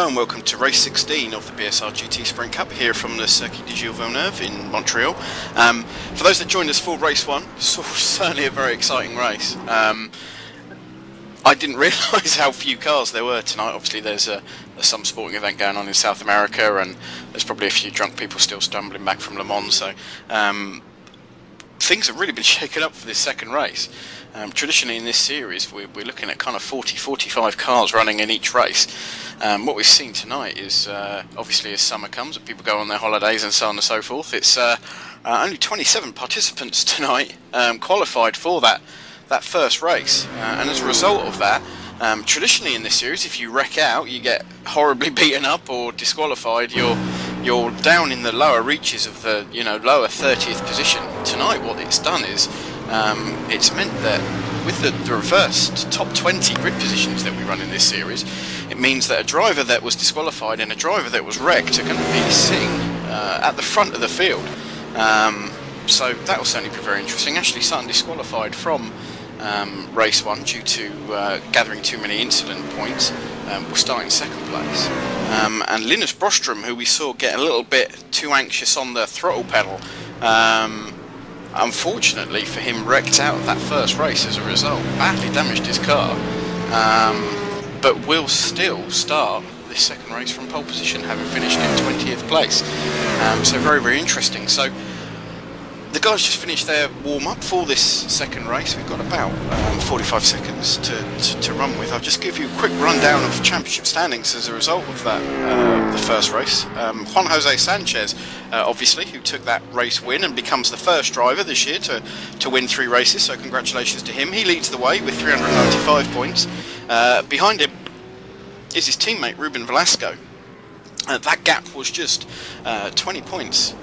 Hello and welcome to race 16 of the BSR GT Sprint Cup here from the Circuit de Gilles Villeneuve in Montreal. For those that joined us for race 1, certainly a very exciting race. I didn't realise how few cars there were tonight. Obviously there's some sporting event going on in South America, and there's probably a few drunk people still stumbling back from Le Mans, so things have really been shaken up for this second race. Traditionally in this series we're looking at kind of 40-45 cars running in each race. What we've seen tonight is obviously as summer comes and people go on their holidays and so on and so forth, it's only 27 participants tonight qualified for that first race, and as a result of that, traditionally in this series, if you wreck out, you get horribly beaten up or disqualified. You're down in the lower reaches of the lower 30th position. Tonight, what it's done is it's meant that with the reversed top 20 grid positions that we run in this series, it means that a driver that was disqualified and a driver that was wrecked are going to be sitting at the front of the field. So that will certainly be very interesting. Ashley Sutton disqualified from race 1 due to gathering too many incident points, will start in second place. And Linus Brostrom, who we saw get a little bit too anxious on the throttle pedal, unfortunately for him wrecked out of that first race as a result, badly damaged his car, but will still start this second race from pole position, having finished in 20th place. So very interesting. So the guys just finished their warm-up for this second race. We've got about 45 seconds to run with. I'll just give you a quick rundown of championship standings as a result of that, the first race. Juan Jose Sanchez, obviously, who took that race win and becomes the first driver this year to win 3 races, so congratulations to him. He leads the way with 395 points. Behind him is his teammate Ruben Velasco. That gap was just 20 points,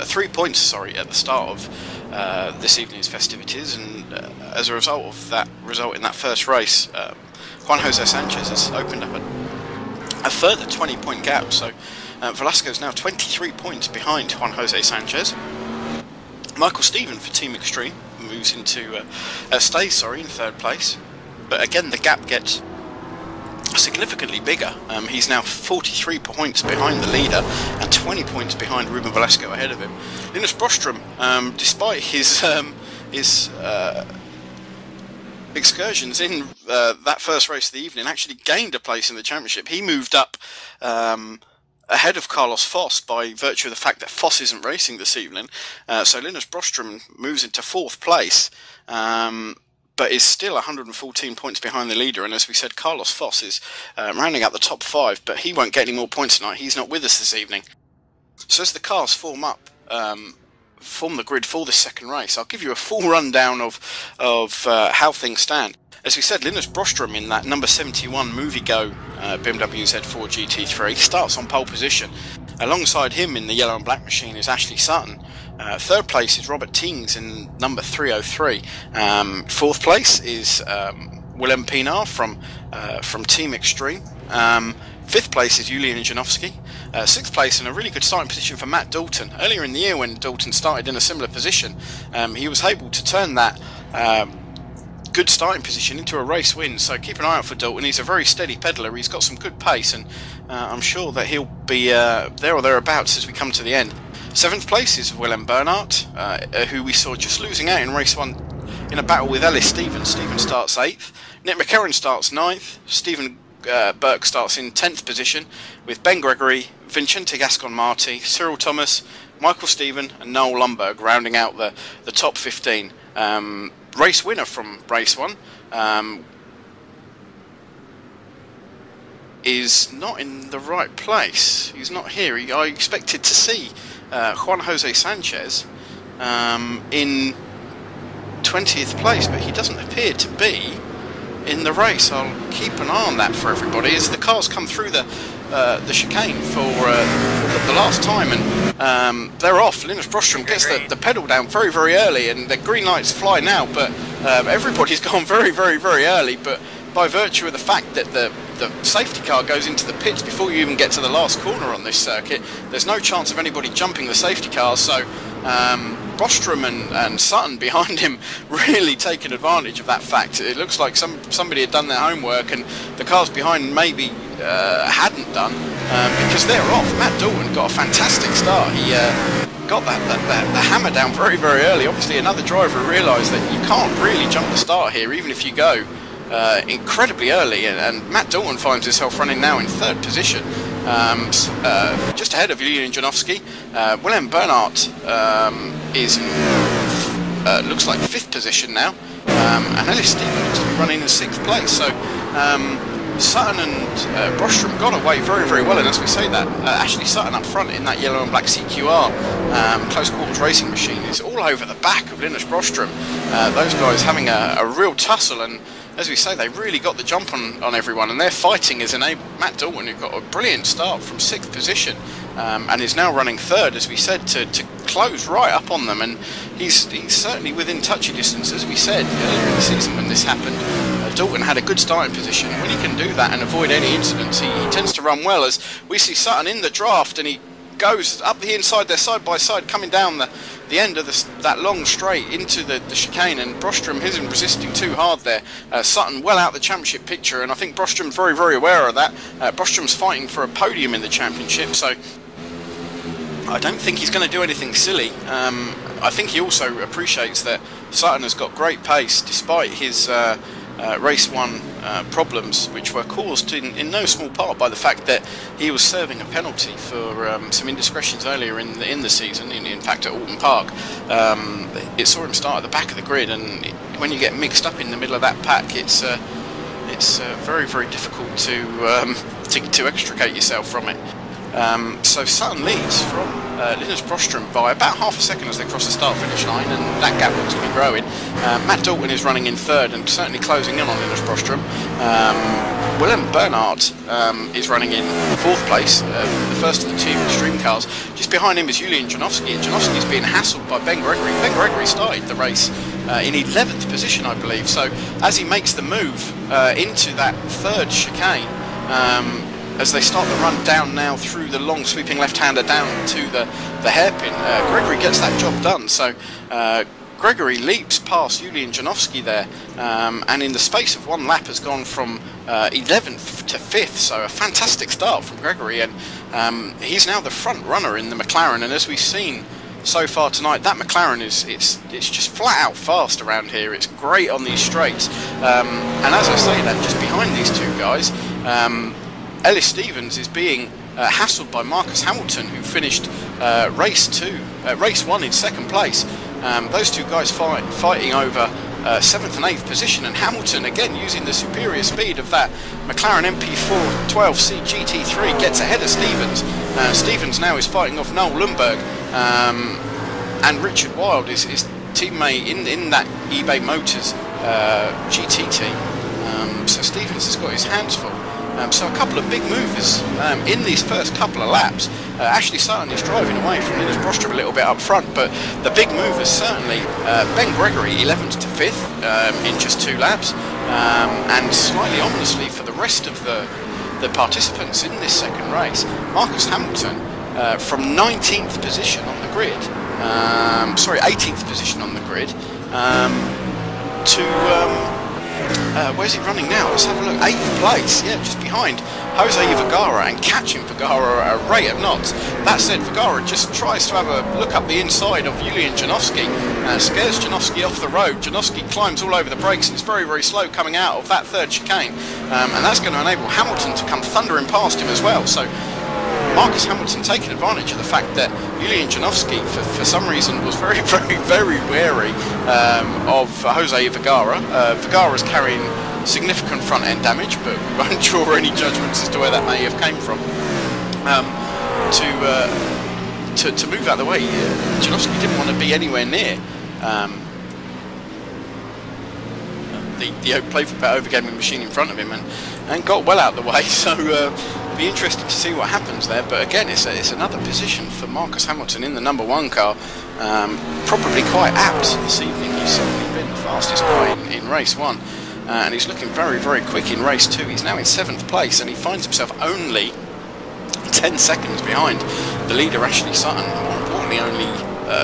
3 points, sorry, at the start of this evening's festivities, and as a result of that result in that first race, Juan Jose Sanchez has opened up a further 20-point gap. So Velasco is now 23 points behind Juan Jose Sanchez. Michael Stephen for Team Extreme moves into stays in third place, but again the gap gets significantly bigger. He's now 43 points behind the leader and 20 points behind Ruben Velasco ahead of him. Linus Brostrom, despite his excursions in that first race of the evening, actually gained a place in the championship. He moved up ahead of Carlos Foss by virtue of the fact that Foss isn't racing this evening. So Linus Brostrom moves into 4th place, but is still 114 points behind the leader. And as we said, Carlos Foss is rounding out the top 5, but he won't get any more points tonight. He's not with us this evening. So as the cars form the grid for this second race, I'll give you a full rundown of how things stand. As we said, Linus Brostrom in that number 71 MovieGo BMW Z4 GT3 starts on pole position. Alongside him in the yellow and black machine is Ashley Sutton. Third place is Robert Teings in number 303. Fourth place is Willem Pienaar from Team Extreme. Fifth place is Julian Janowski. Sixth place, and a really good starting position for Matt Dalton. Earlier in the year when Dalton started in a similar position, he was able to turn that good starting position into a race win, so keep an eye out for Dalton. He's a very steady pedaler, he's got some good pace, and I'm sure that he'll be there or thereabouts as we come to the end. 7th place is Willem Bernhardt, who we saw just losing out in race 1 in a battle with Ellis Stevens. Stevens starts 8th, Nick McCarron starts 9th, Stephen Burke starts in 10th position, with Ben Gregory, Vincente Gascon-Marti, Cyril Thomas, Michael Stephen and Noel Lumberg rounding out the top 15. Race winner from race 1 is not in the right place. He's not here. I expected to see Juan Jose Sanchez in 20th place, but he doesn't appear to be in the race. I'll keep an eye on that for everybody as the cars come through the chicane for the last time, and they're off. Linus Brostrom gets the pedal down very early, and the green lights fly now, but everybody's gone very early. But by virtue of the fact that the safety car goes into the pits before you even get to the last corner on this circuit, there's no chance of anybody jumping the safety car, so Bostrom and Sutton behind him really taking advantage of that fact. It looks like somebody had done their homework and the cars behind maybe hadn't done, because they're off. Matt Dalton got a fantastic start. He got the hammer down very, very early. Obviously another driver realised that you can't really jump the start here, even if you go incredibly early, and Matt Dalton finds himself running now in 3rd position, just ahead of Julian Janowski. Willem Bernhardt is in, looks like 5th position now, and Ellis Stephen looks to be running in 6th place. So Sutton and Bostrom got away very, very well, and as we say that, actually Sutton up front in that yellow and black CQR close quarters racing machine is all over the back of Linus Bostrom. Those guys having a real tussle, and as we say, they really got the jump on everyone, and their fighting has enabled Matt Dalton, who got a brilliant start from 6th position, and is now running 3rd, as we said, to close right up on them. And he's certainly within touchy distance, as we said earlier in the season when this happened. Dalton had a good starting position, and when he can do that and avoid any incidents, he tends to run well, as we see Sutton in the draft, and he goes up the inside there side by side, coming down the end of that long straight into the chicane, and Bostrom isn't resisting too hard there. Sutton well out the championship picture, and I think Bostrom's very, very aware of that. Bostrom's fighting for a podium in the championship, so I don't think he's going to do anything silly. I think he also appreciates that Sutton has got great pace despite his race 1 problems, which were caused in no small part by the fact that he was serving a penalty for some indiscretions earlier in the season. In fact, at Alton Park, it saw him start at the back of the grid, and when you get mixed up in the middle of that pack, it's very, very difficult to extricate yourself from it. So Sutton leads from Linus Bostrom by about half a second as they cross the start-finish line, and that gap looks to be growing. Matt Dalton is running in 3rd and certainly closing in on Linus Bostrom. Willem Bernhardt is running in 4th place, the first of the 2 extreme cars. Just behind him is Julian Janowski, and Janowski is being hassled by Ben Gregory. Ben Gregory started the race in 11th position, I believe, so as he makes the move into that 3rd chicane, as they start the run down now through the long sweeping left-hander down to the hairpin, Gregory gets that job done. So Gregory leaps past Julian Janowski there, and in the space of 1 lap has gone from 11th to 5th, so a fantastic start from Gregory, and he's now the front runner in the McLaren. And as we've seen so far tonight, that McLaren it's just flat out fast around here. It's great on these straights, and as I say that, just behind these 2 guys, Ellis Stevens is being hassled by Marcus Hamilton, who finished race 1 in 2nd place. Those 2 guys fighting over 7th and 8th position, and Hamilton, again using the superior speed of that McLaren MP4 12C GT3, gets ahead of Stevens. Stevens now is fighting off Noel Lundberg, and Richard Wilde is his teammate in that eBay Motors GT team. So Stevens has got his hands full. So a couple of big movers in these first couple of laps. Ashley Sutton is driving away from Linus Bostrom a little bit up front, but the big movers certainly, Ben Gregory 11th to 5th in just 2 laps, and slightly ominously for the rest of the participants in this second race, Marcus Hamilton from 19th position on the grid, 18th position on the grid, to where's he running now? Let's have a look. 8th place, yeah, just behind Jose Vergara, and catching Vergara at a rate of knots. That said, Vergara just tries to have a look up the inside of Julian Janowski, scares Janowski off the road. Janowski climbs all over the brakes and is very, very slow coming out of that 3rd chicane, and that's going to enable Hamilton to come thundering past him as well. So Marcus Hamilton taking advantage of the fact that Julian Janowski, for some reason, was very, very, very wary of Jose Vergara. Vergara's carrying significant front-end damage, but we won't draw any judgments as to where that may have came from. To move out of the way, Janowski didn't want to be anywhere near the playful overgaming machine in front of him, and got well out of the way. So be interested to see what happens there. But again, it's another position for Marcus Hamilton in the number 1 car. Probably quite apt this evening. He's certainly been the fastest guy in race 1, and he's looking very, very quick in race 2. He's now in 7th place, and he finds himself only 10 seconds behind the leader Ashley Sutton. More importantly, only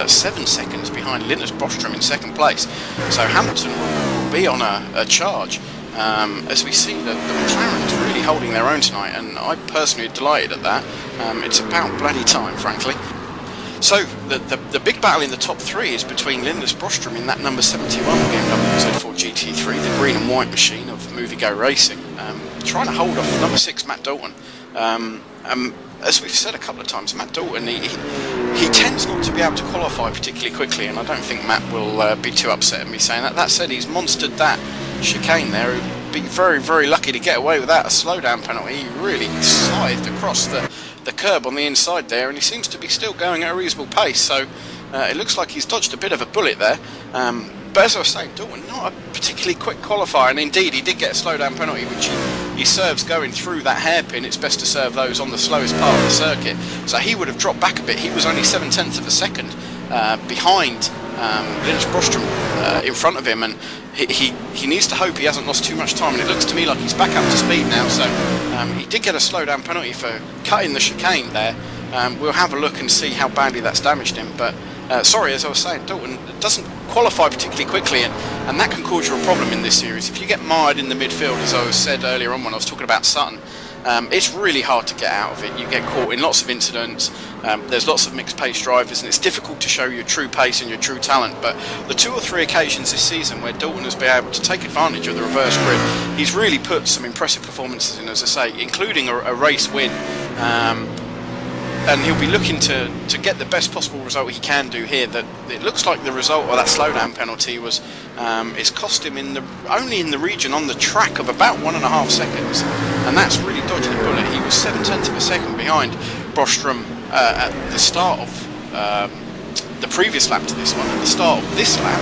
7 seconds behind Linus Bostrom in second place. So Hamilton will be on a charge. As we see, the McLaren's really holding their own tonight, and I personally am delighted at that. It's about bloody time, frankly. So the big battle in the top three is between Linus Bostrom in that number 71 BMW Z4 GT3, the green and white machine of Movie Go Racing, trying to hold off number 6 Matt Dalton. As we've said a couple of times, Matt Dalton, he tends not to be able to qualify particularly quickly, and I don't think Matt will be too upset at me saying that. That said, he's monstered that chicane there. He'd be very, very lucky to get away without a slowdown penalty. He really scythed across the curb on the inside there, and he seems to be still going at a reasonable pace, so it looks like he's dodged a bit of a bullet there. But as I was saying, Dalton, not a particularly quick qualifier, and indeed he did get a slowdown penalty, which he serves going through that hairpin. It's best to serve those on the slowest part of the circuit, so he would have dropped back a bit. He was only 7/10 of a second behind Linus Bostrom in front of him, and he needs to hope he hasn't lost too much time, and it looks to me like he's back up to speed now. So he did get a slowdown penalty for cutting the chicane there. We'll have a look and see how badly that's damaged him, but sorry, as I was saying, Dalton doesn't qualify particularly quickly, and that can cause you a problem in this series. If you get mired in the midfield, as I said earlier on when I was talking about Sutton, it's really hard to get out of it. You get caught in lots of incidents. There's lots of mixed pace drivers, and it's difficult to show your true pace and your true talent. But the 2 or 3 occasions this season where Dalton has been able to take advantage of the reverse grid, he's really put some impressive performances in, as I say, including a race win. And he'll be looking to get the best possible result he can do here. That it looks like the result of that slowdown penalty was it's cost him only in the region on the track of about 1.5 seconds, and that's really dodging the bullet. He was 7/10 of a second behind Bostrom at the start of the previous lap to this one. At the start of this lap,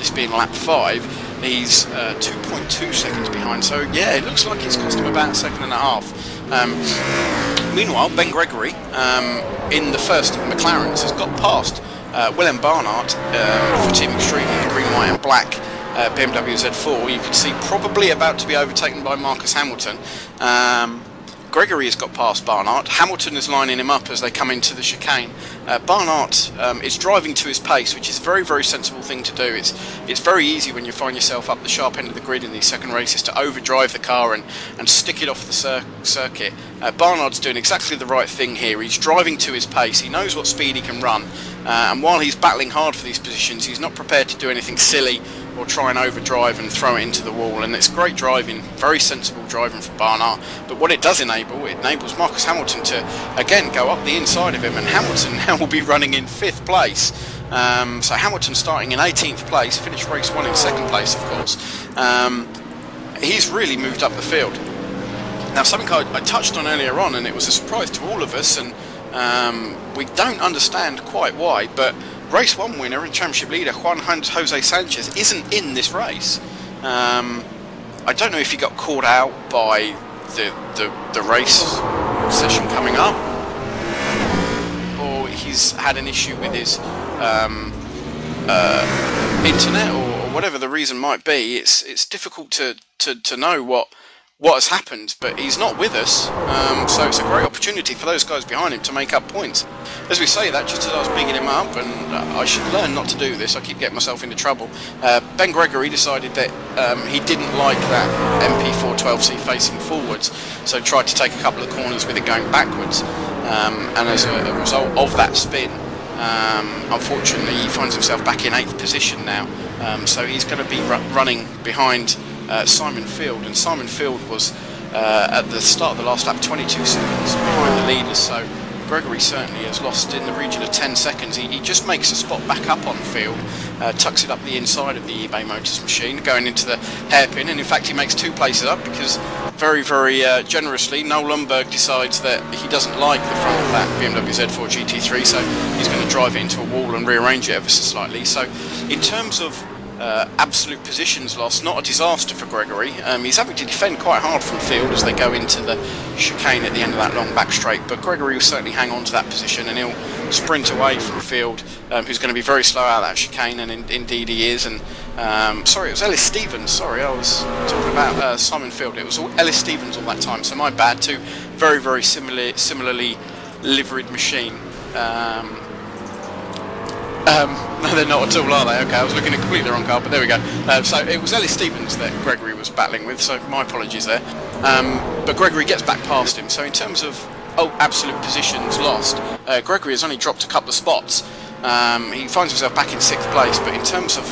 this being lap 5, he's 2.2 seconds behind. So yeah, it looks like it's cost him about 1.5 seconds. Meanwhile, Ben Gregory in the first McLaren's has got past Willem Barnard for Team Extreme in the green, white and black BMW Z4. You could see probably about to be overtaken by Marcus Hamilton. Gregory has got past Barnard. Hamilton is lining him up as they come into the chicane. Barnard is driving to his pace, which is a very, very sensible thing to do. It's very easy when you find yourself up the sharp end of the grid in these second races to overdrive the car and stick it off the circuit. Barnard's doing exactly the right thing here. He's driving to his pace. He knows what speed he can run, and while he's battling hard for these positions, he's not prepared to do anything silly or try and overdrive and throw it into the wall. And it's great driving, very sensible driving from Barnard. But what it does enable, it enables Marcus Hamilton to again go up the inside of him, and Hamilton now will be running in 5th place. So Hamilton starting in 18th place, finished race 1 in 2nd place, of course. He's really moved up the field. Now, something I touched on earlier on, and it was a surprise to all of us, and we don't understand quite why, but race 1 winner and championship leader Juan Jose Sanchez isn't in this race. I don't know if he got caught out by the race session coming up, or he's had an issue with his internet, or whatever the reason might be. It's difficult to know what has happened, but he's not with us, so it's a great opportunity for those guys behind him to make up points. As we say that, just as I was bigging him up, and I should learn not to do this, I keep getting myself into trouble, Ben Gregory decided that he didn't like that MP412C facing forwards, so tried to take a couple of corners with it going backwards, and as a result of that spin, unfortunately he finds himself back in 8th position now, so he's going to be running behind Simon Field, and Simon Field was at the start of the last lap 22 seconds behind the leaders, so Gregory certainly has lost in the region of 10 seconds. He just makes a spot back up on Field, tucks it up the inside of the eBay Motors machine, going into the hairpin, and in fact he makes 2 places up because very, very generously Noel Lundberg decides that he doesn't like the front of that BMW Z4 GT3, so he's going to drive it into a wall and rearrange it ever so slightly. So in terms of absolute positions lost, not a disaster for Gregory. He's having to defend quite hard from Field as they go into the chicane at the end of that long back straight, but Gregory will certainly hang on to that position, and he'll sprint away from Field, who's going to be very slow out of that chicane, and indeed he is. And sorry, it was Ellis Stevens, sorry, I was talking about Simon Field. It was Ellis Stevens all that time, so my bad. 2 very, very similarly liveried machine. No, they're not at all, are they? Okay, I was looking at completely the wrong car, but there we go. So it was Ellis Stevens that Gregory was battling with, so my apologies there. But Gregory gets back past him, so in terms of absolute positions lost, Gregory has only dropped a couple of spots. He finds himself back in 6th place, but in terms of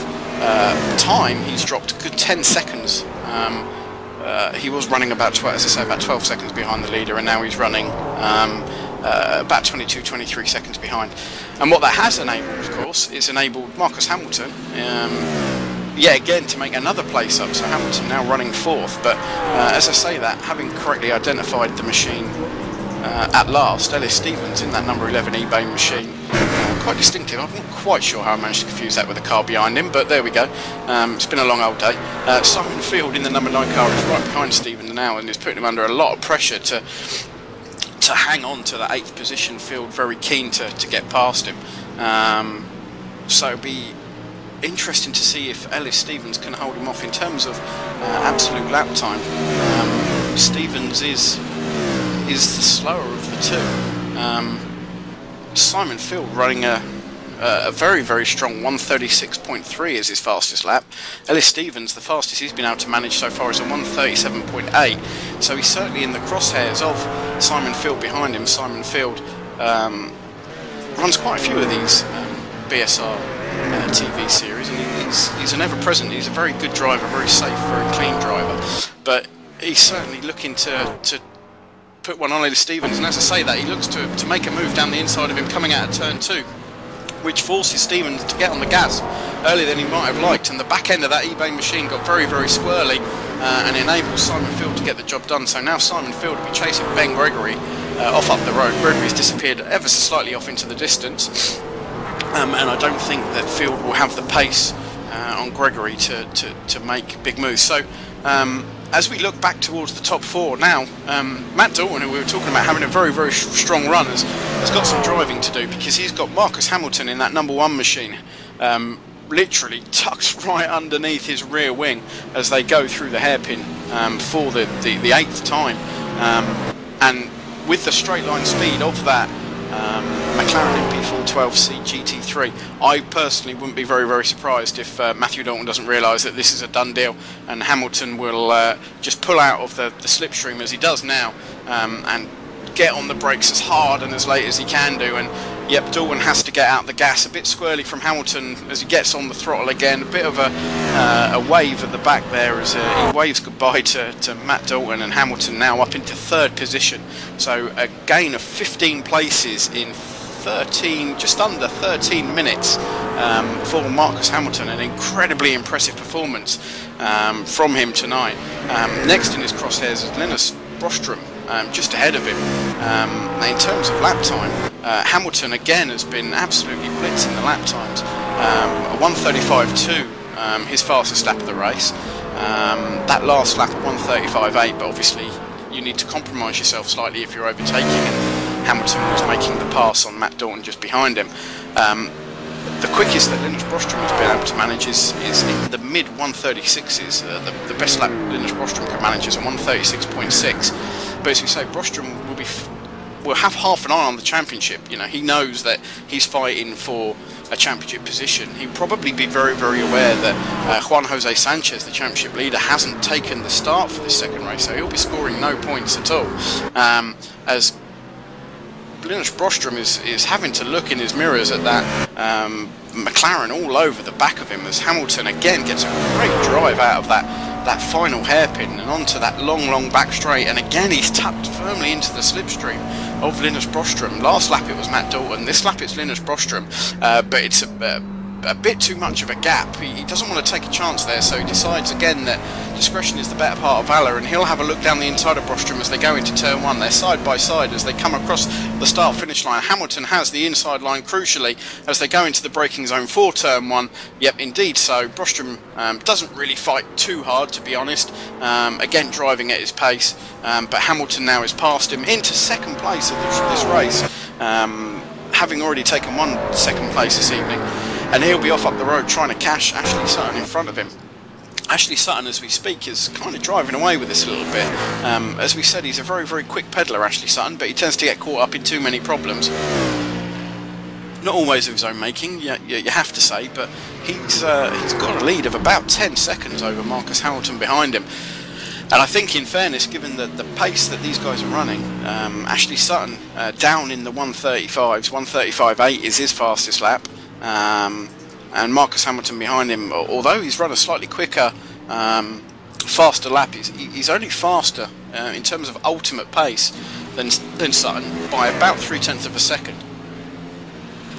time, he's dropped a good 10 seconds. He was running about 12, as I say, about 12 seconds behind the leader, and now he's running about 22, 23 seconds behind. And what that has enabled, of course, is enabled Marcus Hamilton, yet again, to make another place up. So Hamilton now running 4th, but as I say that, having correctly identified the machine at last, Ellis Stevens in that number 11 eBay machine, quite distinctive. I'm not quite sure how I managed to confuse that with the car behind him, but there we go. It's been a long old day. Simon Field in the number 9 car is right behind Stevens now, and is putting him under a lot of pressure to hang on to that 8th position. Field very keen to get past him. So it'll be interesting to see if Ellis Stevens can hold him off in terms of absolute lap time. Stevens is the slower of the two. Simon Field running a very, very strong 136.3 as his fastest lap. Ellis Stevens, the fastest he's been able to manage so far is a 137.8, so he's certainly in the crosshairs of Simon Field behind him. Simon Field runs quite a few of these BSR TV series, and he's an ever-present. He's a very good driver, very safe, very clean driver, but he's certainly looking to put one on Ellis Stevens, and as I say that, he looks to make a move down the inside of him coming out of turn 2, which forces Stevens to get on the gas earlier than he might have liked, and the back end of that eBay machine got very, very squirrely and enables Simon Field to get the job done. So now Simon Field will be chasing Ben Gregory off up the road. Gregory's disappeared ever so slightly off into the distance, and I don't think that Field will have the pace on Gregory to make big moves. So as we look back towards the top 4 now, Matt Dalton, who we were talking about having a very, very strong run, has got some driving to do, because he's got Marcus Hamilton in that number 1 machine, literally tucked right underneath his rear wing as they go through the hairpin for the 8th time. And with the straight line speed of that McLaren MP412C GT3, I personally wouldn't be very, very surprised if Matthew Dalton doesn't realise that this is a done deal, and Hamilton will just pull out of the slipstream as he does now, and get on the brakes as hard and as late as he can do. And yep, Dalton has to get out the gas a bit squirrely from Hamilton as he gets on the throttle again. A bit of a wave at the back there as he waves goodbye to Matt Dalton, and Hamilton now up into 3rd position. So a gain of 15 places in 13, just under 13 minutes for Marcus Hamilton. An incredibly impressive performance from him tonight. Next in his crosshairs is Linus Brostrom, just ahead of him. In terms of lap time, Hamilton again has been absolutely blitzing the lap times. A 1:35.2, his fastest lap of the race. That last lap at 1:35.8, but obviously you need to compromise yourself slightly if you're overtaking, and Hamilton was making the pass on Matt Dalton just behind him. The quickest that Linus Brostrom has been able to manage is in the mid 136s. The best lap Linus Brostrom can manage is a 136.6. But as we say, Brostrom will have half an eye on the championship. You know, he knows that he's fighting for a championship position. He'll probably be very, very aware that Juan Jose Sanchez, the championship leader, hasn't taken the start for this second race, so he'll be scoring no points at all. As Linus Brostrom is having to look in his mirrors at that McLaren all over the back of him, as Hamilton again gets a great drive out of that final hairpin and onto that long back straight, and again he's tucked firmly into the slipstream of Linus Brostrom. Last lap it was Matt Dalton, this lap it's Linus Brostrom, but it's a bit too much of a gap. He doesn't want to take a chance there, so he decides again that discretion is the better part of valour, and he'll have a look down the inside of Brostrom as they go into turn 1. They're side by side as they come across the start-finish line. Hamilton has the inside line crucially as they go into the braking zone for turn 1. Yep, indeed so. Brostrom doesn't really fight too hard, to be honest, again driving at his pace, but Hamilton now is past him into 2nd place of this race, having already taken 1 second place this evening. And he'll be off up the road trying to cash Ashley Sutton in front of him. Ashley Sutton, as we speak, is kind of driving away with this a little bit. As we said, he's a very, very quick peddler, Ashley Sutton, but he tends to get caught up in too many problems. not always of his own making, you have to say, but he's got a lead of about 10 seconds over Marcus Hamilton behind him. And I think, in fairness, given the pace that these guys are running, Ashley Sutton down in the 135s, 135.8 is his fastest lap, and Marcus Hamilton behind him, although he's run a slightly quicker, faster lap, he's only faster in terms of ultimate pace than Sutton by about 0.3 of a second.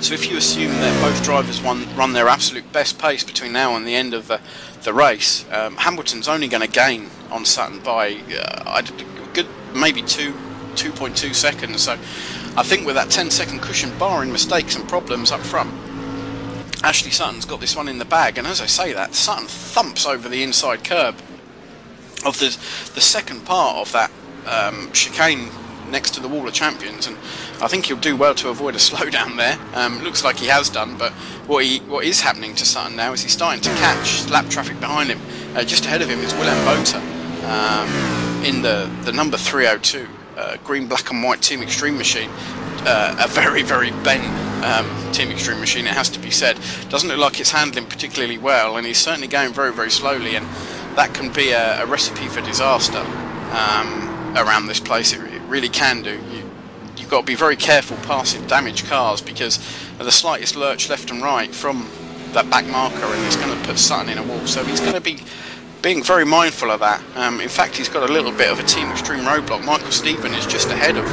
So if you assume that both drivers run their absolute best pace between now and the end of the race, Hamilton's only going to gain on Sutton by a good maybe 2.2 seconds. So I think with that 10-second cushion, barring mistakes and problems up front, Ashley Sutton's got this one in the bag. And as I say that, Sutton thumps over the inside curb of the second part of that chicane next to the Wall of Champions, and I think he'll do well to avoid a slowdown there. Looks like he has done, but what is happening to Sutton now is he's starting to catch lap traffic behind him. Just ahead of him is Willem Botha in the number 302 green, black and white Team Extreme machine. A very, very bent Team Extreme machine, it has to be said. Doesn't look like it's handling particularly well, and he's certainly going very, very slowly, and that can be a recipe for disaster around this place. It really can do. You've got to be very careful passing damaged cars, because the slightest lurch left and right from that back marker and it's going to put Sutton in a wall. So he's going to be being very mindful of that. In fact, he's got a little bit of a Team Extreme roadblock. Michael Stephen is just ahead of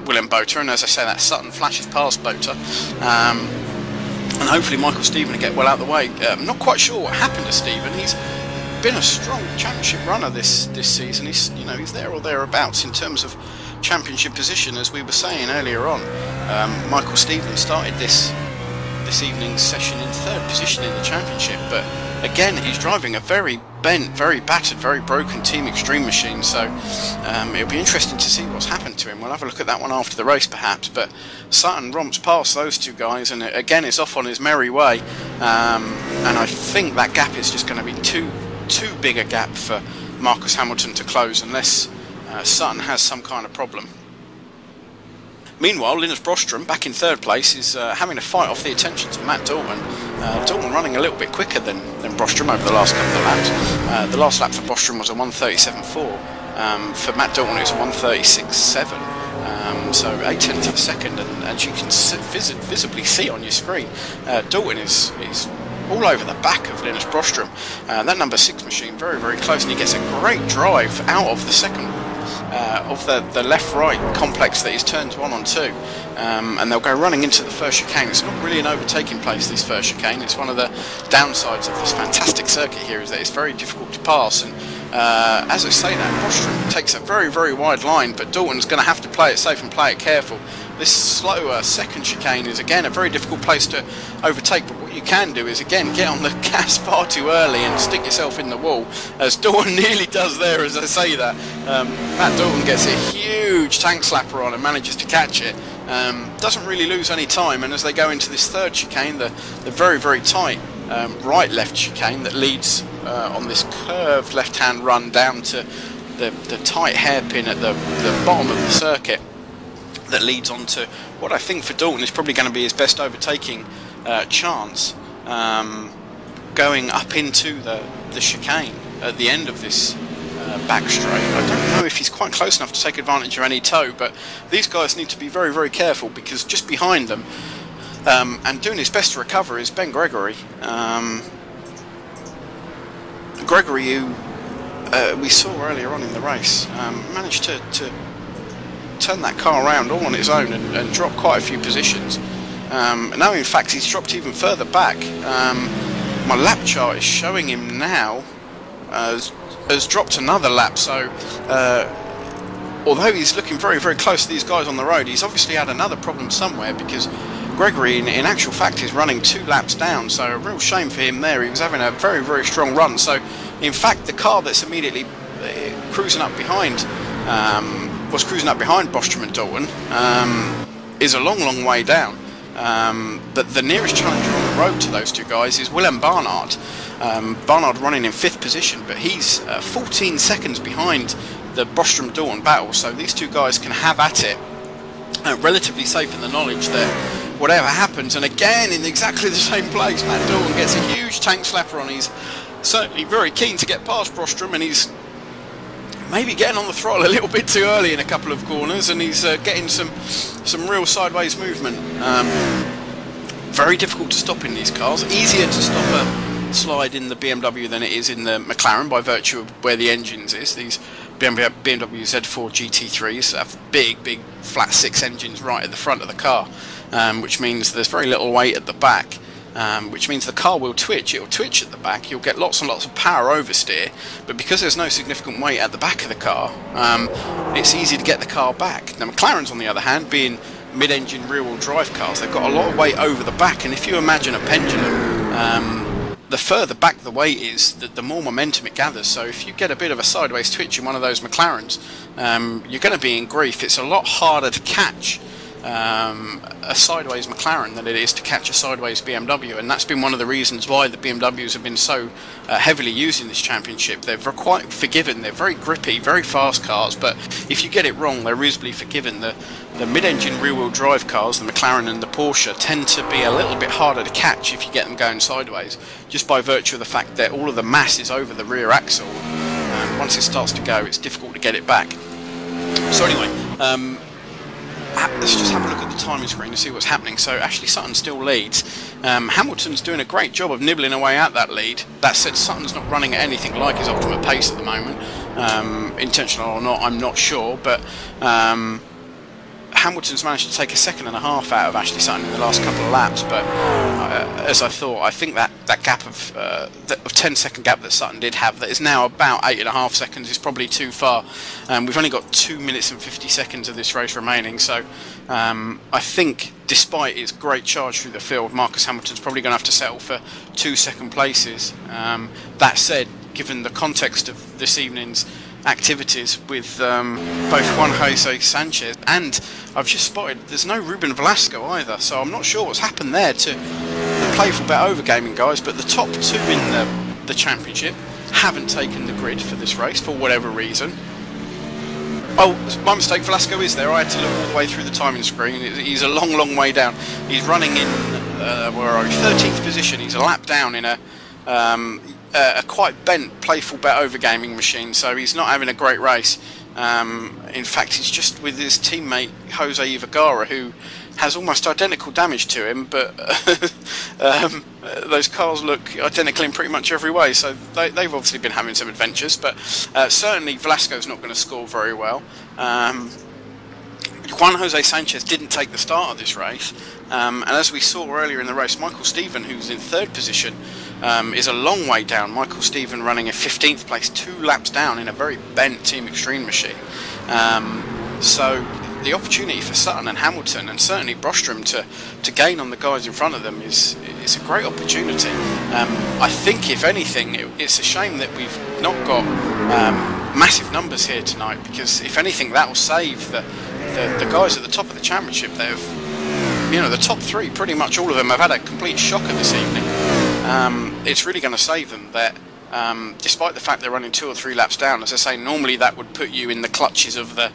Willem Botha, and as I say, that Sutton flashes past Botha. And hopefully Michael Stephen will get well out of the way. I'm not quite sure what happened to Stephen. He's been a strong championship runner this season. He's there or thereabouts in terms of championship position, as we were saying earlier on. Michael Stephen started this evening's session in 3rd position in the championship, but again he's driving a very bent, very battered, very broken Team Extreme machine, so it'll be interesting to see what's happened to him. We'll have a look at that one after the race perhaps, but Sutton romps past those two guys and again is off on his merry way, and I think that gap is just going to be too big a gap for Marcus Hamilton to close unless Sutton has some kind of problem. Meanwhile, Linus Brostrom, back in 3rd place, is having to fight off the attentions of Matt Dalton. Dalton running a little bit quicker than Brostrom over the last couple of laps. The last lap for Brostrom was a 1:37.4. For Matt Dalton, it was a 1:36.7. So 0.8 of a second, and as you can visibly see on your screen, Dalton is all over the back of Linus Brostrom. That number 6 machine very, very close, and he gets a great drive out of the second of the left-right complex that is turns 1 on 2, and they'll go running into the first chicane. It's not really an overtaking place, this first chicane. It's one of the downsides of this fantastic circuit here, is that it's very difficult to pass, and as I say that, Brostrom takes a very, very wide line, but Dalton's going to have to play it safe and play it careful. This slower second chicane is again a very difficult place to overtake, but what you can do is again get on the gas far too early and stick yourself in the wall, as Dalton nearly does there as I say that. Matt Dalton gets a huge tank slapper on and manages to catch it. Doesn't really lose any time, and as they go into this 3rd chicane, the very, very tight right-left chicane that leads on this curved left-hand run down to the tight hairpin at the bottom of the circuit, that leads on to what I think for Dalton is probably going to be his best overtaking chance, going up into the chicane at the end of this back straight. I don't know if he's quite close enough to take advantage of any tow, but these guys need to be very, very careful, because just behind them and doing his best to recover is Ben Gregory. Gregory, who we saw earlier on in the race, managed to turn that car around all on its own and drop quite a few positions. Now in fact he's dropped even further back. My lap chart is showing him now has dropped another lap, so although he's looking very, very close to these guys on the road, he's obviously had another problem somewhere, because Gregory in actual fact is running 2 laps down, so a real shame for him there. He was having a very, very strong run, so in fact the car that's immediately cruising up behind Brostrom and Dalton is a long, long way down. But the nearest challenger on the road to those two guys is Willem Barnard. Barnard running in 5th position, but he's 14 seconds behind the Brostrom-Dalton battle, so these two guys can have at it, relatively safe in the knowledge that whatever happens. And again, in exactly the same place, Matt Dalton gets a huge tank slapper on. He's certainly very keen to get past Brostrom, and he's maybe getting on the throttle a little bit too early in a couple of corners, and he's getting some real sideways movement. Very difficult to stop in these cars. Easier to stop a slide in the BMW than it is in the McLaren by virtue of where the engines is. These BMW Z4 GT3s have big flat 6 engines right at the front of the car, which means there's very little weight at the back. Which means the car will twitch. It will twitch at the back. You'll get lots and lots of power oversteer, but because there's no significant weight at the back of the car, it's easy to get the car back. Now McLarens, on the other hand, being mid-engine rear-wheel drive cars, they've got a lot of weight over the back, and if you imagine a pendulum, the further back the weight is, the more momentum it gathers. So if you get a bit of a sideways twitch in one of those McLarens, you're going to be in grief. It's a lot harder to catch a sideways McLaren than it is to catch a sideways BMW, and that's been one of the reasons why the BMWs have been so heavily used in this championship. They're quite forgiven. They're very grippy, very fast cars, but if you get it wrong, they're reasonably forgiven. The mid-engine rear-wheel drive cars, the McLaren and the Porsche, tend to be a little bit harder to catch if you get them going sideways, just by virtue of the fact that all of the mass is over the rear axle, and once it starts to go, it's difficult to get it back. So anyway, let's just have a look at the timing screen to see what's happening. So Ashley Sutton still leads. Hamilton's doing a great job of nibbling away at that lead. That said, Sutton's not running at anything like his ultimate pace at the moment. Intentional or not, I'm not sure, but Hamilton's managed to take a second and a half out of Ashley Sutton in the last couple of laps, but as I thought, I think that gap of 10-second gap that Sutton did have, that is now about 8.5 seconds, is probably too far. We've only got 2 minutes and 50 seconds of this race remaining, so I think, despite its great charge through the field, Marcus Hamilton's probably going to have to settle for 2 second places. That said, given the context of this evening's activities with both Juan Jose Sanchez, and I've just spotted there's no Ruben Velasco either, so I'm not sure what's happened there to the Playful Bet Overgaming guys, but the top two in the championship haven't taken the grid for this race for whatever reason. Oh, my mistake, Velasco is there. I had to look all the way through the timing screen. He's a long way down. He's running in, where are we, 13th position. He's a lap down in a quite bent Playful Bet Overgaming machine, so he's not having a great race. In fact, he's just with his teammate Jose Vergara, who has almost identical damage to him, but those cars look identical in pretty much every way, so they've obviously been having some adventures, but certainly Velasco's not going to score very well. Juan Jose Sanchez didn't take the start of this race, and as we saw earlier in the race, Michael Stephen, who's in 3rd position, is a long way down. Michael Stephen running in 15th place, 2 laps down in a very bent Team Extreme machine. So the opportunity for Sutton and Hamilton, and certainly Brostrom, to gain on the guys in front of them is a great opportunity. I think, if anything, it's a shame that we've not got massive numbers here tonight, because if anything, that will save the guys at the top of the championship. They've, you know, the top 3, pretty much all of them have had a complete shocker this evening. It's really going to save them that, despite the fact they're running 2 or 3 laps down, as I say, normally that would put you in the clutches of the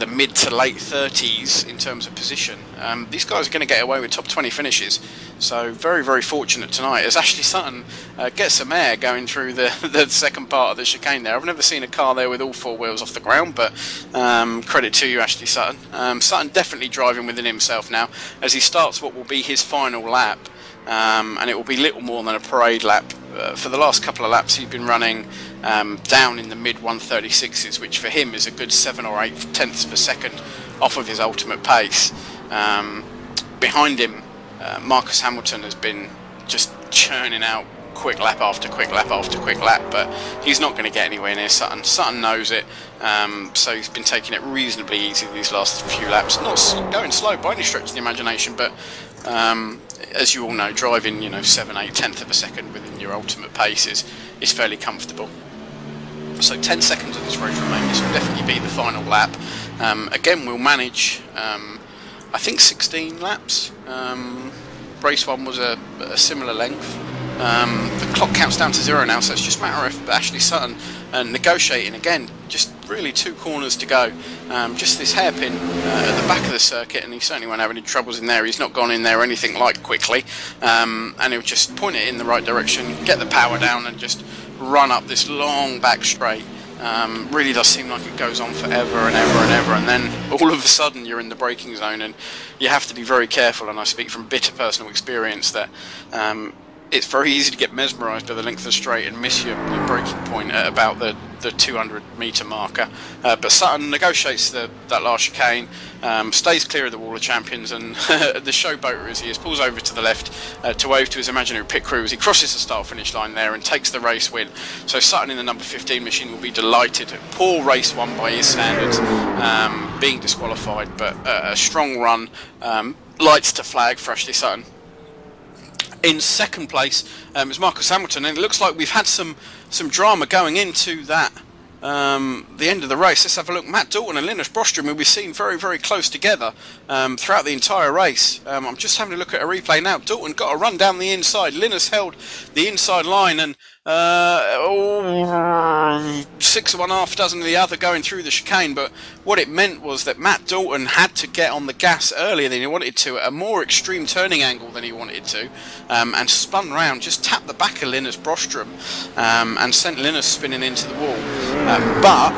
mid to late 30s in terms of position. These guys are going to get away with top 20 finishes, so very fortunate tonight as Ashley Sutton gets some air going through the second part of the chicane there. I've never seen a car there with all 4 wheels off the ground, but credit to you, Ashley Sutton. Sutton definitely driving within himself now as he starts what will be his final lap, and it will be little more than a parade lap. For the last couple of laps he's been running down in the mid 136s, which for him is a good 7 or 8 tenths of a second off of his ultimate pace. Behind him, Marcus Hamilton has been just churning out quick lap after quick lap after quick lap, but he's not going to get anywhere near Sutton. Sutton knows it, so he's been taking it reasonably easy these last few laps. Not going slow by any stretch of the imagination, but as you all know, driving 7-8 tenths of a second within your ultimate pace is fairly comfortable. So 10 seconds of this race remaining. This will definitely be the final lap. Again, we'll manage, I think, 16 laps. Race 1 was a similar length. The clock counts down to 0 now, so it's just a matter of Ashley Sutton negotiating again, just really 2 corners to go. Just this hairpin at the back of the circuit, and he certainly won't have any troubles in there. He's not gone in there or anything like quickly, and he'll just point it in the right direction, get the power down, and just run up this long back straight. Really does seem like it goes on forever and ever and ever, and then all of a sudden you're in the braking zone, and you have to be very careful. And I speak from bitter personal experience that it's very easy to get mesmerised by the length of the straight and miss your braking point at about the 200 metre marker. But Sutton negotiates that last chicane, stays clear of the Wall of Champions, and the showboater as he is pulls over to the left to wave to his imaginary pit crew as he crosses the start-finish line there and takes the race win. So Sutton in the number 15 machine will be delighted. Poor race won by his standards, being disqualified, but a strong run, lights to flag for Ashley Sutton. In second place is Marcus Hamilton, and it looks like we've had some drama going into that the end of the race. Let's have a look. Matt Dalton and Linus Bostrom will be seen very, very close together throughout the entire race. I'm just having a look at a replay now. Dalton got a run down the inside. Linus held the inside line, and 6 of one, half a dozen of the other going through the chicane. But what it meant was that Matt Dalton had to get on the gas earlier than he wanted to, at a more extreme turning angle than he wanted to, and spun round, just tapped the back of Linus Bostrom, and sent Linus spinning into the wall. But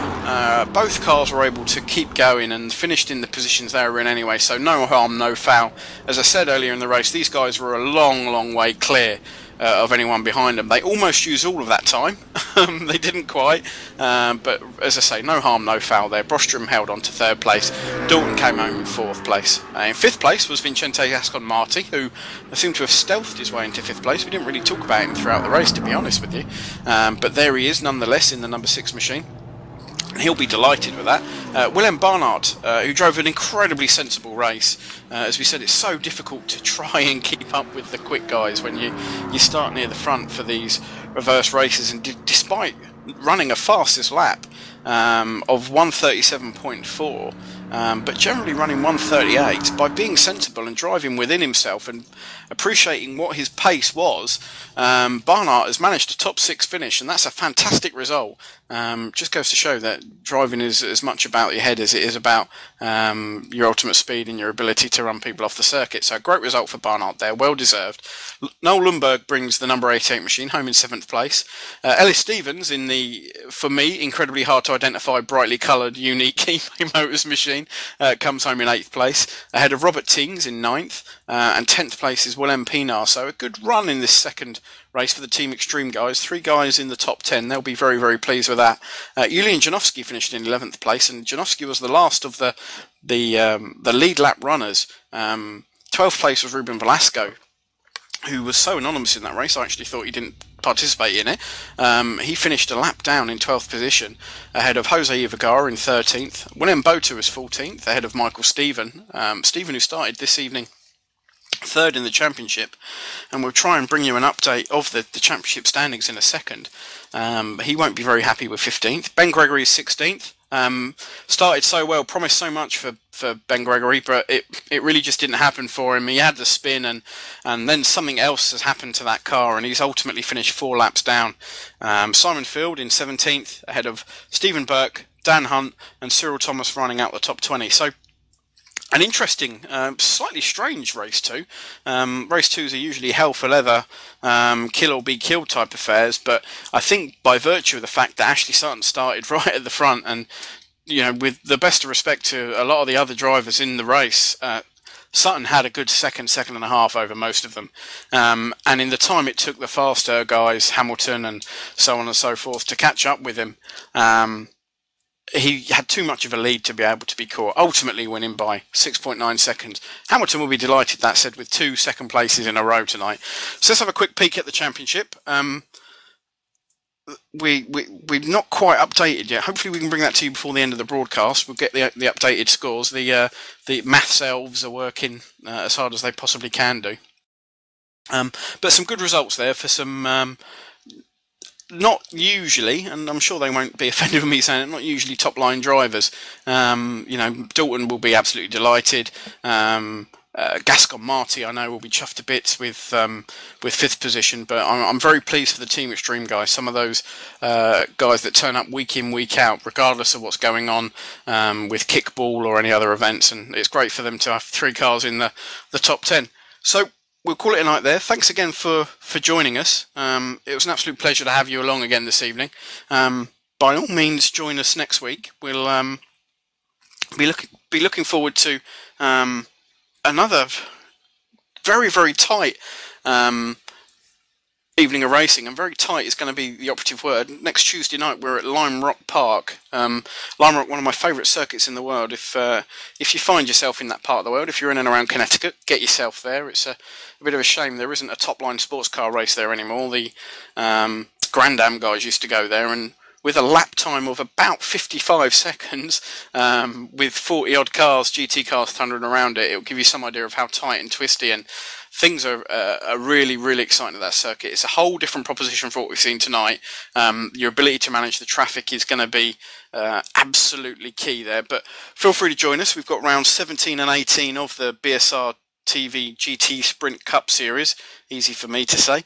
both cars were able to keep going and finished in the positions they were in anyway, so no harm, no foul. As I said earlier in the race, these guys were a long, long way clear of anyone behind them. They almost used all of that time. They didn't quite, but as I say, no harm, no foul there. Bostrom held on to 3rd place. Dalton came home in 4th place. In 5th place was Vincente Ascon-Marti, who seemed to have stealthed his way into 5th place. We didn't really talk about him throughout the race, to be honest with you, but there he is nonetheless in the number 6 machine. He'll be delighted with that. Willem Barnard, who drove an incredibly sensible race. As we said, it's so difficult to try and keep up with the quick guys when you start near the front for these reverse races, and despite running a fastest lap of 137.4, but generally running 138, by being sensible and driving within himself and appreciating what his pace was, Barnard has managed a top 6 finish, and that's a fantastic result. Just goes to show that driving is as much about your head as it is about your ultimate speed and your ability to run people off the circuit. So a great result for Barnard there, well deserved. Noel Lundberg brings the number 88 machine home in 7th place. Ellis Stevens in the, for me, incredibly hard to identify, brightly coloured, unique eBay Motors machine comes home in 8th place, ahead of Robert Tings in 9th, and 10th place is Willem Pinar. So a good run in this second race for the Team Extreme guys. 3 guys in the top 10. They'll be very, very pleased with that. Julian Janowski finished in 11th place, and Janowski was the last of the lead lap runners. 12th place was Ruben Velasco, who was so anonymous in that race, I actually thought he didn't participate in it. He finished a lap down in 12th position, ahead of Jose Ivergara in 13th. William Boter was 14th, ahead of Michael Stephen. Stephen, who started this evening 3rd in the championship, and we'll try and bring you an update of the championship standings in a second. He won't be very happy with 15th. Ben Gregory is 16th. Started so well, promised so much for Ben Gregory, but it really just didn't happen for him. He had the spin, and then something else has happened to that car, and he's ultimately finished 4 laps down. Simon Field in 17th, ahead of Stephen Burke, Dan Hunt, and Cyril Thomas running out the top 20. So an interesting, slightly strange race 2. Race 2s are usually hell for leather, kill or be killed type affairs, but I think by virtue of the fact that Ashley Sutton started right at the front, and you know, with the best of respect to a lot of the other drivers in the race, Sutton had a good second and a half over most of them, and in the time it took the faster guys, Hamilton and so on and so forth, to catch up with him, he had too much of a lead to be able to be caught, ultimately winning by 6.9 seconds. Hamilton will be delighted, that said, with 2 second places in a row tonight. So let's have a quick peek at the championship. We're not quite updated yet. Hopefully we can bring that to you before the end of the broadcast. We'll get the updated scores. The maths elves are working as hard as they possibly can do. But some good results there for some... not usually, and I'm sure they won't be offended with me saying it, not usually top-line drivers. You know, Dalton will be absolutely delighted. Gascon Marty, I know, will be chuffed to bits with 5th position, but I'm very pleased for the Team Extreme guys. Some of those guys that turn up week in, week out, regardless of what's going on with kickball or any other events, and it's great for them to have 3 cars in the top 10. So we'll call it a night there. Thanks again for joining us. It was an absolute pleasure to have you along again this evening. By all means, join us next week. We'll be looking forward to another very, very tight evening of racing, and very tight is going to be the operative word. Next Tuesday night we're at Lime Rock Park. Lime Rock, one of my favourite circuits in the world. If you find yourself in that part of the world, if you're in and around Connecticut, get yourself there. It's a bit of a shame there isn't a top-line sports car race there anymore. The Grand Am guys used to go there, and with a lap time of about 55 seconds, with 40-odd cars, GT cars thundering around it, it'll give you some idea of how tight and twisty, and things are really, really exciting at that circuit. It's a whole different proposition for what we've seen tonight. Your ability to manage the traffic is going to be absolutely key there, but feel free to join us. We've got rounds 17 and 18 of the BSR TV GT Sprint Cup Series, easy for me to say,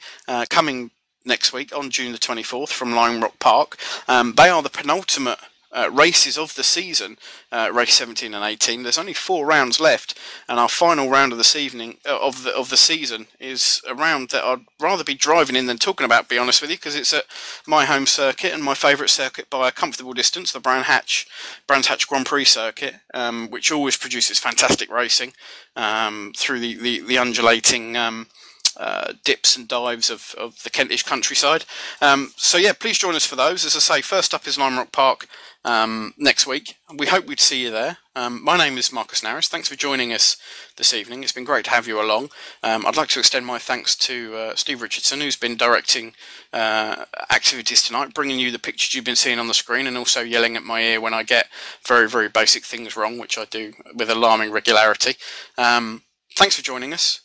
coming next week on June the 24th from Lime Rock Park. They are the penultimate races of the season, race 17 and 18. There's only 4 rounds left, and our final round of this evening of the season is a round that I'd rather be driving in than talking about, to be honest with you, because it's at my home circuit and my favourite circuit by a comfortable distance, the Brands Hatch Grand Prix circuit, which always produces fantastic racing through the undulating dips and dives of the Kentish countryside. So yeah, please join us for those. As I say, first up is Lime Rock Park next week. We hope we'd see you there. My name is Marcus Narris. Thanks for joining us this evening. It's been great to have you along. I'd like to extend my thanks to Steve Richardson, who's been directing activities tonight, bringing you the pictures you've been seeing on the screen, and also yelling at my ear when I get very, very basic things wrong, which I do with alarming regularity. Thanks for joining us.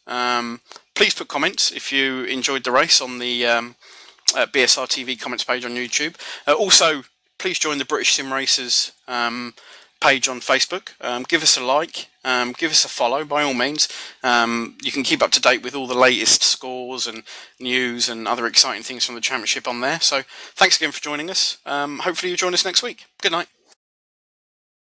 Please put comments if you enjoyed the race on the BSR TV comments page on YouTube. Also, please join the British Sim Racers page on Facebook. Give us a like, give us a follow by all means. You can keep up to date with all the latest scores and news and other exciting things from the championship on there. So thanks again for joining us. Hopefully you'll join us next week. Good night.